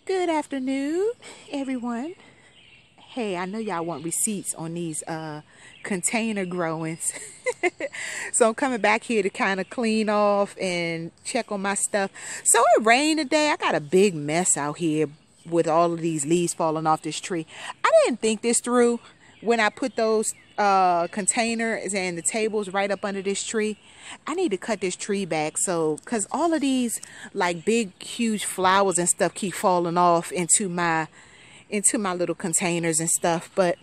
Good afternoon, everyone. Hey, I know y'all want receipts on these container growings. So I'm coming back here to kind of clean off and check on my stuff. So it rained today. I got a big mess out here with all of these leaves falling off this tree. I didn't think this through when I put those containers and the tables right up under this tree. I need to cut this tree back, so because all of these like big huge flowers and stuff keep falling off into my little containers and stuff. But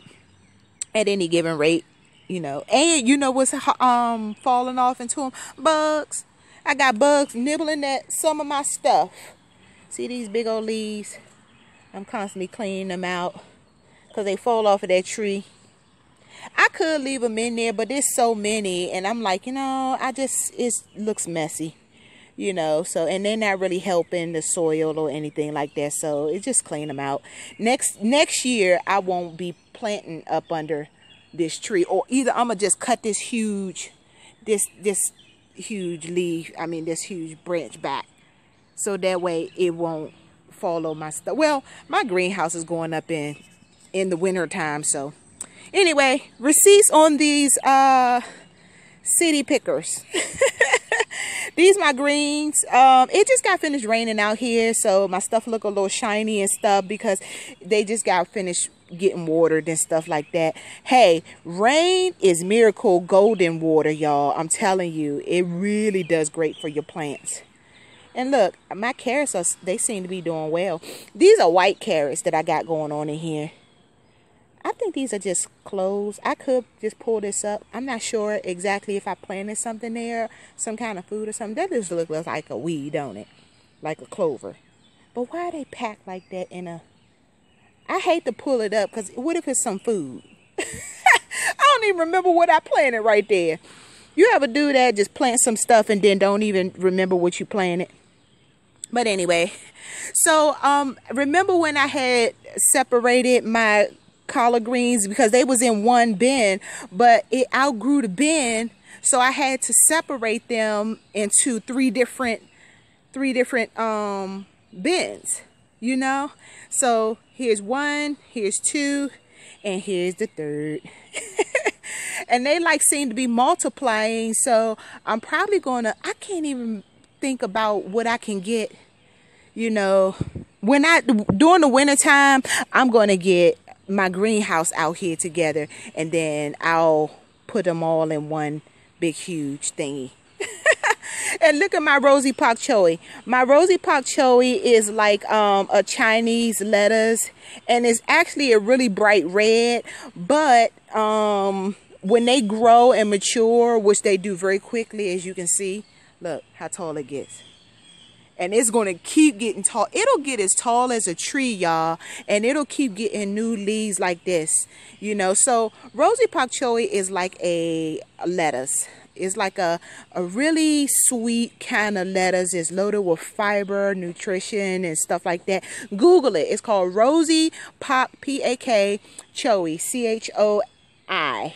at any given rate, and you know what's falling off into them? Bugs. I got bugs nibbling at some of my stuff. See these big old leaves? I'm constantly cleaning them out because they fall off of that tree. I could leave them in there, but there's so many, and I'm like, it looks messy, so, and they're not really helping the soil or anything like that, so it's just clean them out. Next year, I won't be planting up under this tree, or either I'm gonna just cut this huge leaf, this huge branch back, so that way it won't follow my stuff. Well, my greenhouse is going up in the winter time, so. Anyway, receipts on these city pickers. These my greens. It just got finished raining out here, so my stuff look a little shiny and stuff because they just got finished getting watered and stuff like that. Hey, rain is miracle golden water, y'all. I'm telling you, it really does great for your plants. And look, my carrots, they seem to be doing well. These are white carrots that I got going on in here. I think these are just cloves. I could just pull this up. I'm not sure exactly if I planted something there, some kind of food or something. That just looks like a weed, don't it? Like a clover. But why are they packed like that in a... I hate to pull it up because what if it's some food? I don't even remember what I planted right there. You ever do that? Just plant some stuff and then don't even remember what you planted? But anyway, so remember when I had separated my collard greens because they was in one bin, but it outgrew the bin, so I had to separate them into three different bins, so here's one, here's two, and here's the third. And they seem to be multiplying, so I'm probably gonna, I can't even think about what I can get, during the winter time. I'm gonna get my greenhouse out here together, and then I'll put them all in one big huge thingy. And look at my rosy pak choi. My rosy pak choi is like a Chinese lettuce, and it's actually a really bright red, but when they grow and mature, which they do very quickly, as you can see, look how tall it gets. And it's going to keep getting tall. It'll get as tall as a tree, y'all. And it'll keep getting new leaves like this, So rosy pak choi is like a lettuce. It's like a really sweet kind of lettuce. It's loaded with fiber, nutrition, and stuff like that. Google it. It's called rosy pak, P-A-K, choi, C-H-O-I.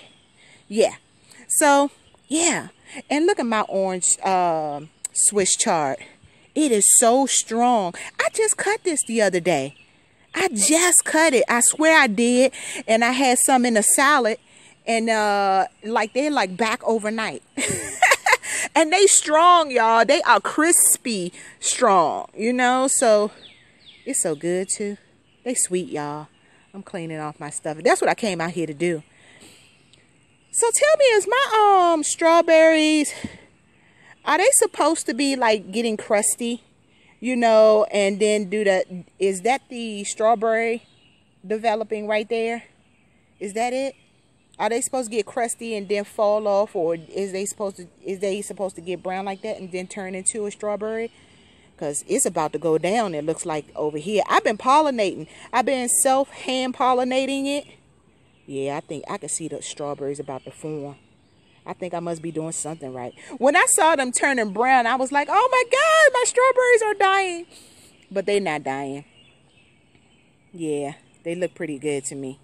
Yeah. So, yeah. And look at my orange Swiss chard. It is so strong. I just cut this the other day. I just cut it. I swear I did. And I had some in a salad. And they're back overnight. And they strong, y'all. They are crispy strong, So it's so good too. They sweet, y'all. I'm cleaning off my stuff. That's what I came out here to do. So tell me, is my strawberries... are they supposed to be getting crusty, and then is that the strawberry developing right there? Is that it? Are they supposed to get crusty and then fall off, or is they supposed to get brown like that and then turn into a strawberry? Because it's about to go down, it looks like, over here. I've been pollinating. I've been hand pollinating it. Yeah, I think I can see the strawberries about to form. I think I must be doing something right. When I saw them turning brown, I was like, oh my God, my strawberries are dying. But they're not dying. Yeah, they look pretty good to me.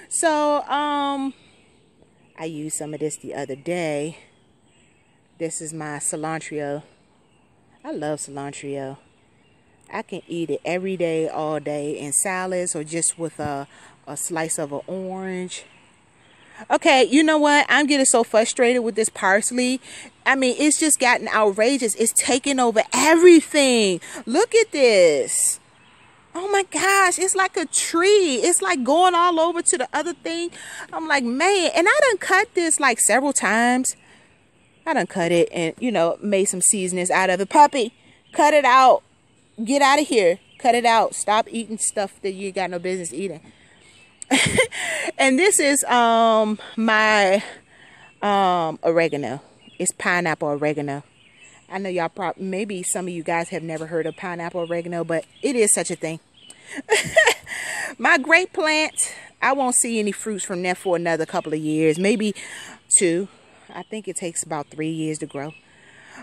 So, I used some of this the other day. This is my cilantro. I love cilantro. I can eat it every day, all day, in salads or just with a slice of an orange. Okay, you know what? I'm getting so frustrated with this parsley. I mean, it's just gotten outrageous. It's taking over everything. Look at this. Oh my gosh, it's like a tree. It's like going all over to the other thing. I'm like, man, and I done cut this like several times. I done cut it and, you know, made some seasonings out of it. Puppy, cut it out. Get out of here. Cut it out. Stop eating stuff that you got no business eating. And this is my oregano. It's pineapple oregano. I know y'all probably, maybe some of you guys have never heard of pineapple oregano, but it is such a thing. My grape plant, I won't see any fruits from that for another couple of years, maybe 2. I think it takes about 3 years to grow.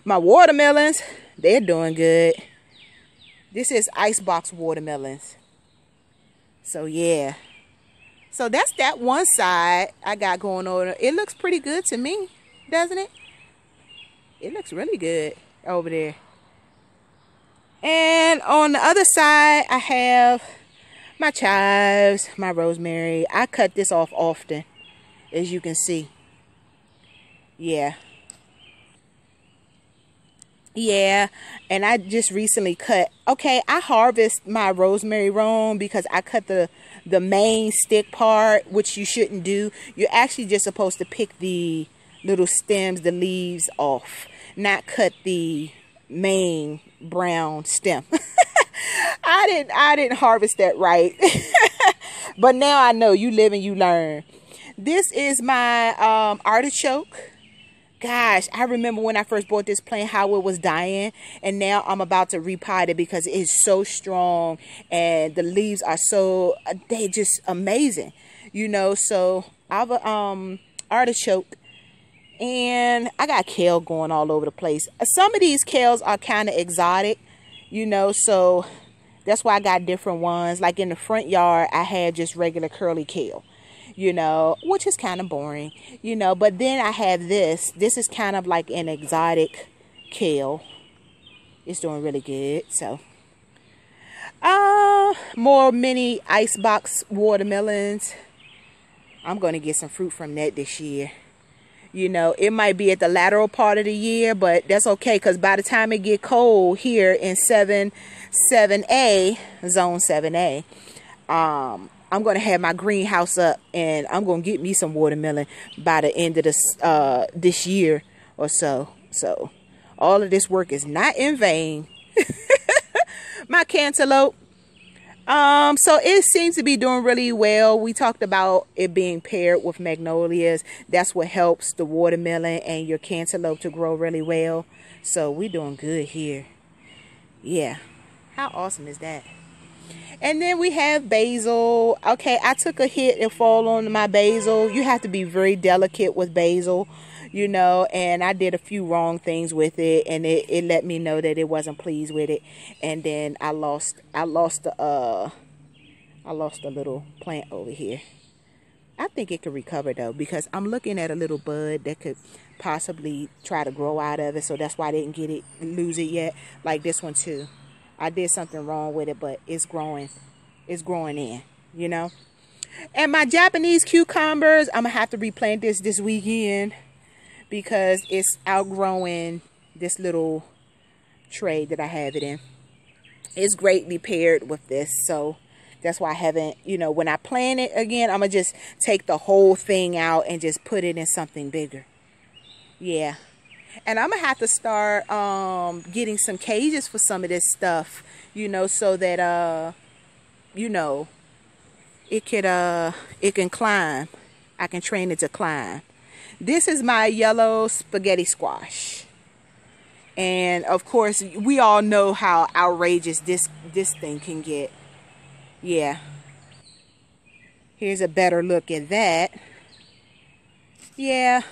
My watermelons, they're doing good. This is icebox watermelons. So yeah. So that's that one side I got going on. It looks pretty good to me, doesn't it? It looks really good over there. And on the other side, I have my chives, my rosemary. I cut this off often, as you can see. Yeah. Yeah, and I just recently cut. Okay, I harvest my rosemary wrong because I cut the main stick part, which you shouldn't do. You're actually just supposed to pick the little stems, the leaves off, not cut the main brown stem. I didn't harvest that right. But now I know. You live and you learn. This is my artichoke. Gosh, I remember when I first bought this plant how it was dying, and now I'm about to repot it because it's so strong and the leaves are so, they just amazing, you know. So I have a artichoke, and I got kale going all over the place. Some of these kales are kind of exotic, you know, so that's why I got different ones. Like in the front yard, I had just regular curly kale, you know, which is kind of boring, you know. But then I have this. This is kind of like an exotic kale. It's doing really good. So, more mini icebox watermelons. I'm going to get some fruit from that this year. You know, it might be at the lateral part of the year, but that's okay, because by the time it get cold here in 7A, zone 7A, I'm going to have my greenhouse up, and I'm going to get me some watermelon by the end of this year or so. So all of this work is not in vain. My cantaloupe. So it seems to be doing really well. We talked about it being paired with magnolias. That's what helps the watermelon and your cantaloupe to grow really well. So we're doing good here. Yeah. How awesome is that? And then we have basil. Okay, I took a hit and fall on my basil. You have to be very delicate with basil, you know, and I did a few wrong things with it, and it let me know that it wasn't pleased with it. And then I lost the little plant over here. I think it could recover though, because I'm looking at a little bud that could possibly try to grow out of it. So that's why I didn't lose it yet. Like this one too. I did something wrong with it, but it's growing in, you know. And my Japanese cucumbers, I'm gonna have to replant this weekend because it's outgrowing this little tray that I have it in. It's greatly paired with this, so that's why I haven't, you know, when I plant it again, I'm gonna just take the whole thing out and just put it in something bigger. Yeah. And I'm gonna have to start getting some cages for some of this stuff, you know, so that you know, it can climb. I can train it to climb. This is my yellow spaghetti squash. And of course, we all know how outrageous this thing can get. Yeah. Here's a better look at that. Yeah.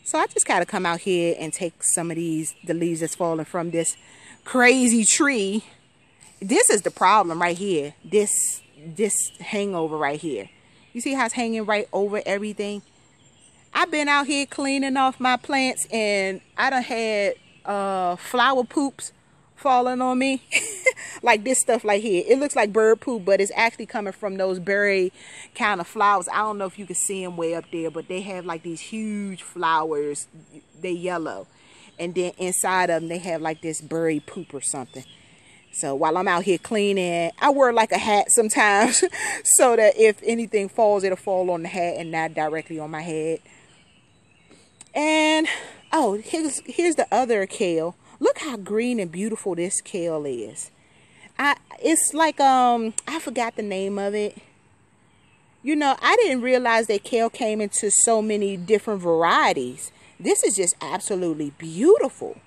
So I just gotta come out here and take some of the leaves that's falling from this crazy tree. This is the problem right here. This hangover right here. You see how it's hanging right over everything? I've been out here cleaning off my plants, and I done had flower poops falling on me. Like this stuff like here. It looks like bird poop, but it's actually coming from those berry kind of flowers. I don't know if you can see them way up there, but they have like these huge flowers. They yellow. And then inside of them, they have like this berry poop or something. So while I'm out here cleaning, I wear like a hat sometimes so that if anything falls, it'll fall on the hat and not directly on my head. And, oh, here's the other kale. Look how green and beautiful this kale is. It's like, I forgot the name of it. You know, I didn't realize that kale came into so many different varieties. This is just absolutely beautiful.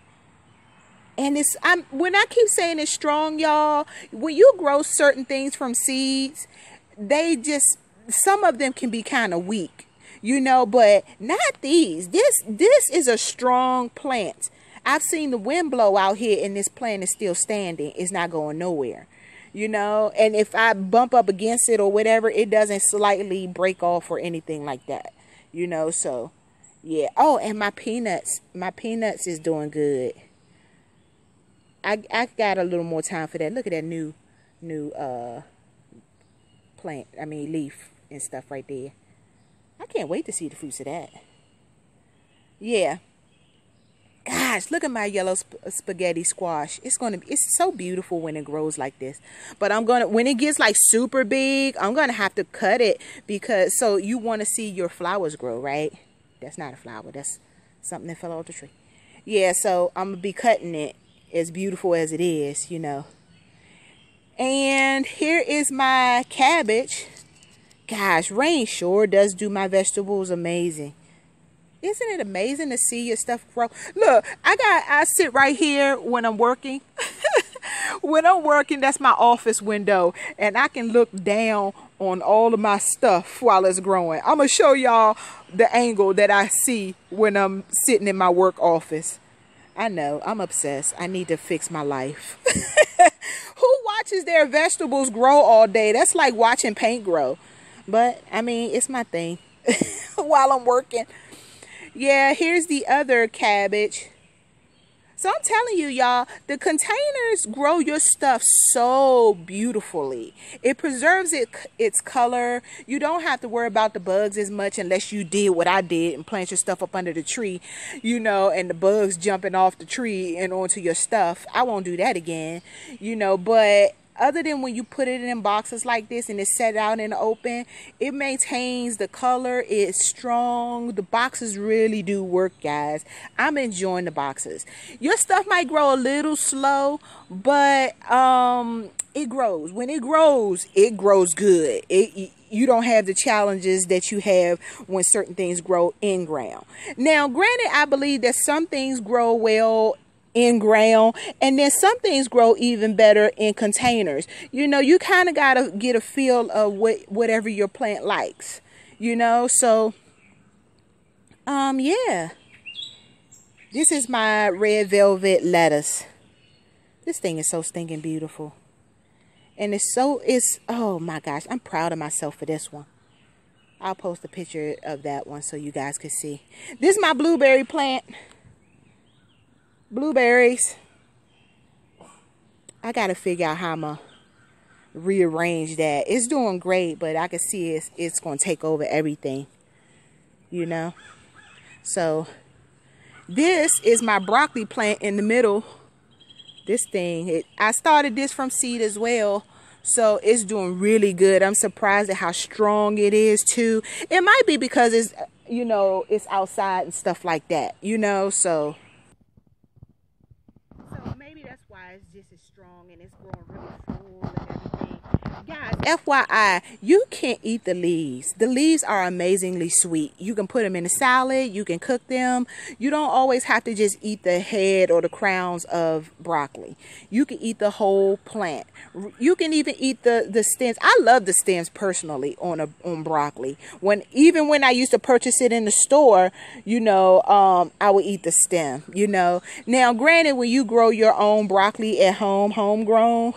And when I keep saying it's strong, y'all, when you grow certain things from seeds, some of them can be kind of weak, you know, but not these. This is a strong plant. I've seen the wind blow out here and this plant is still standing. It's not going nowhere, you know, and if I bump up against it or whatever, it doesn't slightly break off or anything like that, you know, so yeah. Oh, and my peanuts is doing good. I got a little more time for that. Look at that new plant. I mean leaf and stuff right there. I can't wait to see the fruits of that. Yeah. Gosh, look at my yellow spaghetti squash. It's so beautiful when it grows like this. But when it gets like super big, I'm gonna have to cut it so you want to see your flowers grow, right? That's not a flower. That's something that fell off the tree. Yeah, so I'm gonna be cutting it. As beautiful as it is, you know. And here is my cabbage. Gosh, rain sure does do my vegetables amazing. Isn't it amazing to see your stuff grow? Look, I sit right here when I'm working. When I'm working, that's my office window, and I can look down on all of my stuff while it's growing. I'm gonna show y'all the angle that I see when I'm sitting in my work office. I know, I'm obsessed. I need to fix my life. Who watches their vegetables grow all day? That's like watching paint grow. But, I mean, it's my thing while I'm working. Yeah, here's the other cabbage. So I'm telling you, y'all, the containers grow your stuff so beautifully. It preserves its color. You don't have to worry about the bugs as much unless you did what I did and plant your stuff up under the tree, you know, and the bugs jumping off the tree and onto your stuff. I won't do that again, you know, but other than when you put it in boxes like this and it's set out in the open, it maintains the color. It's strong. The boxes really do work, guys. I'm enjoying the boxes. Your stuff might grow a little slow, but it grows. When it grows good. You don't have the challenges that you have when certain things grow in ground. Now, granted, I believe that some things grow well in ground, and then some things grow even better in containers. You know, you kind of got to get a feel of whatever your plant likes, you know. So yeah, this is my red velvet lettuce. This thing is so stinking beautiful, and oh my gosh, I'm proud of myself for this one. I'll post a picture of that one so you guys can see. This is my blueberry plant. Blueberries. I gotta figure out how I'm gonna rearrange that. It's doing great, but I can see it's gonna take over everything, you know. So this is my broccoli plant in the middle. This thing, I started this from seed as well, so it's doing really good. I'm surprised at how strong it is too. It might be because it's, you know, it's outside and stuff like that, you know. So maybe that's why it's just as strong and it's growing really full and everything. Guys, FYI, you can't eat the leaves. The leaves are amazingly sweet. You can put them in a salad. You can cook them. You don't always have to just eat the head or the crowns of broccoli. You can eat the whole plant. You can even eat the stems. I love the stems personally on broccoli. Even when I used to purchase it in the store, you know, I would eat the stem, you know. Now, granted, when you grow your own broccoli at home, homegrown,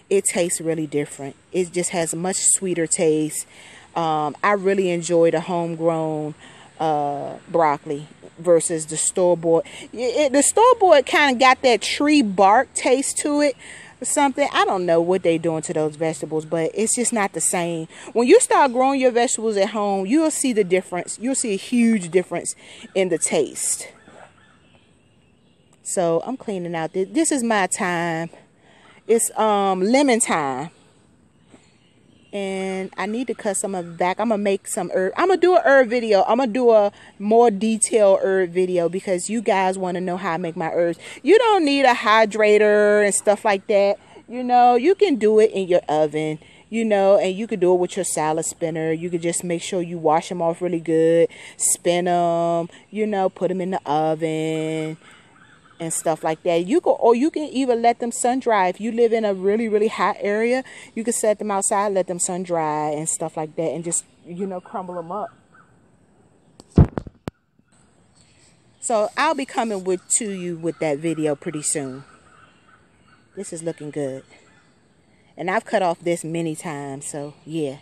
it tastes really different. It just has a much sweeter taste. I really enjoy the homegrown broccoli versus the store-bought. The store-bought kind of got that tree bark taste to it. or something. I don't know what they're doing to those vegetables, but it's just not the same. When you start growing your vegetables at home, you'll see the difference. You'll see a huge difference in the taste. So I'm cleaning out this. This is my time. It's lemon time. And I need to cut some of it back. I'm going to make some herb. I'm going to do a herb video. I'm going to do a more detailed herb video because you guys want to know how I make my herbs. You don't need a hydrator and stuff like that. You know, you can do it in your oven, you know, and you could do it with your salad spinner. You could just make sure you wash them off really good, spin them, you know, put them in the oven and stuff like that. You can even let them sun dry. If you live in a really, really hot area, you can set them outside, let them sun dry and stuff like that, and just, you know, crumble them up. So I'll be coming to you with that video pretty soon. This is looking good. And I've cut off this many times, so yeah.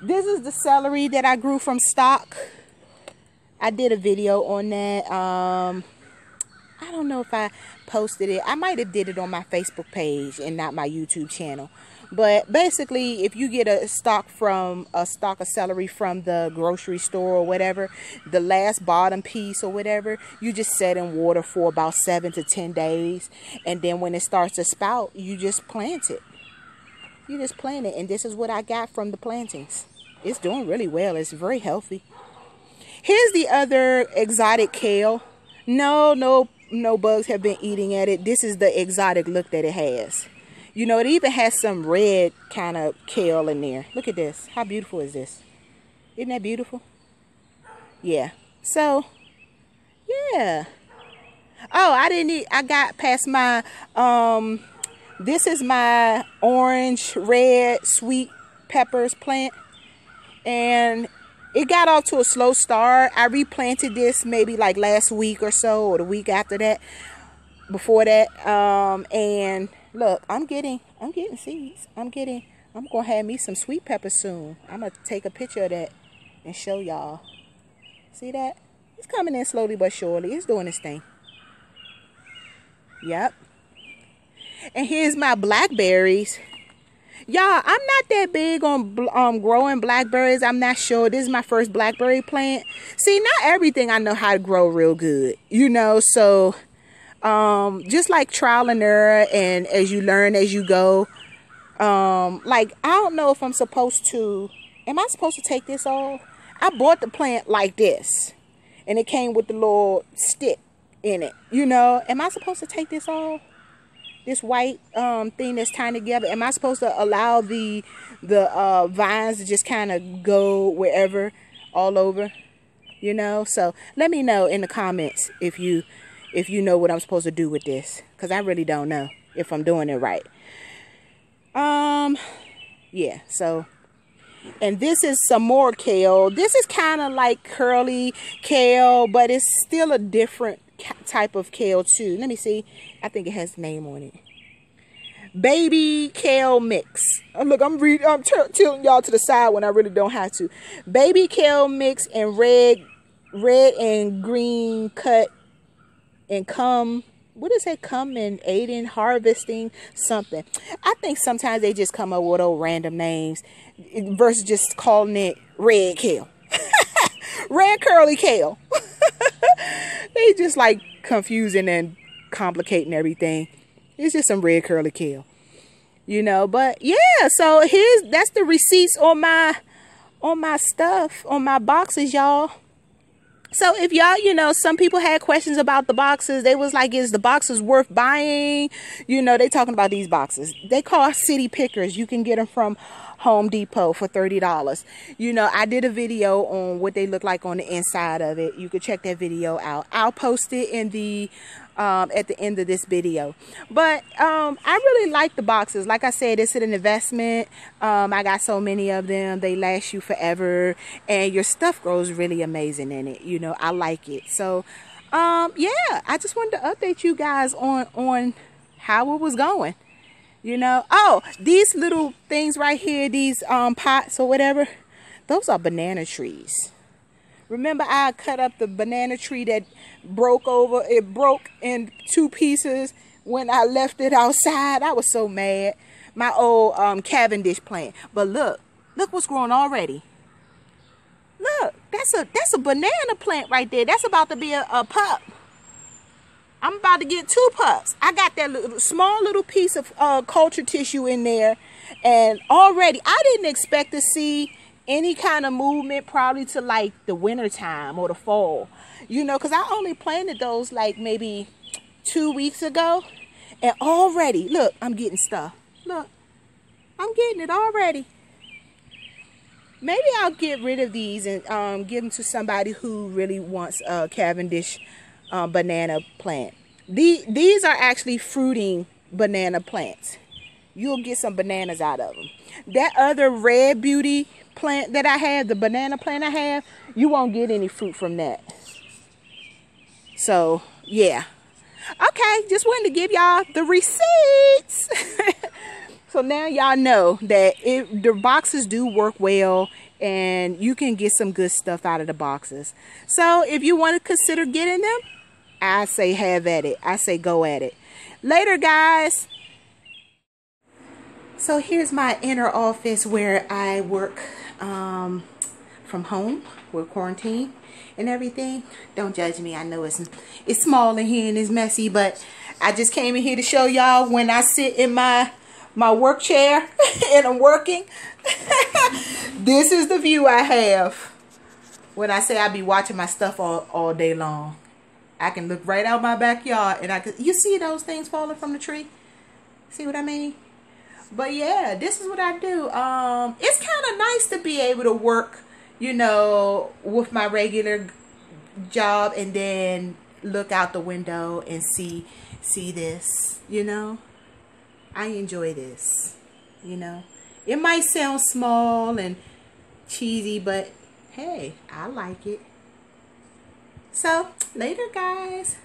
This is the celery that I grew from stock. I did a video on that. I don't know if I posted it. I might have did it on my Facebook page and not my YouTube channel. But basically, if you get a stock of celery from the grocery store or whatever, the last bottom piece or whatever, you just set in water for about 7 to 10 days. And then when it starts to spout, you just plant it. You just plant it. And this is what I got from the plantings. It's doing really well. It's very healthy. Here's the other exotic kale. No bugs have been eating at it. This is the exotic look that it has. You know, it even has some red kind of kale in there. Look at this. How beautiful is this? Isn't that beautiful? Yeah. So, yeah. Oh, I got past my, this is my orange, red, sweet peppers plant. And it got off to a slow start. I replanted this maybe like last week or so, or the week after that, before that. And look, I'm getting seeds. I'm gonna have me some sweet peppers soon. I'm gonna take a picture of that and show y'all. See that? It's coming in slowly but surely. It's doing its thing. Yep. And here's my blackberries. Y'all, I'm not that big on growing blackberries. I'm not sure. This is my first blackberry plant. See, not everything I know how to grow real good, you know. So, just like trial and error, and as you learn as you go. Like, I don't know if I'm supposed to. Am I supposed to take this off? I bought the plant like this, and it came with the little stick in it. You know, am I supposed to take this off? This white thing that's tying together. Am I supposed to allow the vines to just kind of go wherever, all over? You know? So let me know in the comments if you know what I'm supposed to do with this, because I really don't know if I'm doing it right. Yeah. So, and this is some more kale. This is kind of like curly kale, but it's still a different type of kale too. Let me see. I think it has a name on it. Baby kale mix. Oh, look, I'm tilting y'all to the side when I really don't have to. Baby kale mix and red and green cut and come. What is it? Come and aid in harvesting something. I think sometimes they just come up with old random names versus just calling it red kale. Red curly kale. They just like confusing and complicating everything. It's just some red curly kale, you know. But yeah, so that's the receipts on my stuff, on my boxes, y'all. So if y'all, you know, some people had questions about the boxes. They was like, is the boxes worth buying? You know, they talking about these boxes. They call city pickers. You can get them from Home Depot for $30. You know, I did a video on what they look like on the inside of it. You could check that video out. I'll post it in the at the end of this video. But I really like the boxes. Like I said, it's an investment. I got so many of them. They last you forever, and your stuff grows really amazing in it. You know, I like it. So yeah, I just wanted to update you guys on how it was going. You know, oh, these little things right here, these pots or whatever, those are banana trees. Remember, I cut up the banana tree that broke over. It broke in 2 pieces when I left it outside. I was so mad. My old Cavendish plant. But look what's growing already. Look, that's a banana plant right there. That's about to be a pup. I'm about to get 2 pups. I got that small little piece of culture tissue in there. And already, I didn't expect to see any kind of movement probably to like the winter time or the fall. You know, because I only planted those like maybe 2 weeks ago. And already, look, I'm getting stuff. Look, I'm getting it already. Maybe I'll get rid of these and give them to somebody who really wants a Cavendish banana plant. These are actually fruiting banana plants. You'll get some bananas out of them. That other red beauty plant that I have, the banana plant I have, you won't get any fruit from that. So, yeah. Okay, just wanted to give y'all the receipts. So now y'all know that the boxes do work well and you can get some good stuff out of the boxes. So if you want to consider getting them, I say have at it. I say go at it. Later, guys. So here's my inner office where I work from home. We're quarantined and everything. Don't judge me. I know it's small in here and it's messy, but I just came in here to show y'all when I sit in my work chair and I'm working. This is the view I have when I say I be watching my stuff all day long. I can look right out my backyard and you see those things falling from the tree? See what I mean? But yeah, this is what I do. It's kind of nice to be able to work, you know, with my regular job and then look out the window and see this, you know. I enjoy this, you know. It might sound small and cheesy, but hey, I like it. So, later, guys.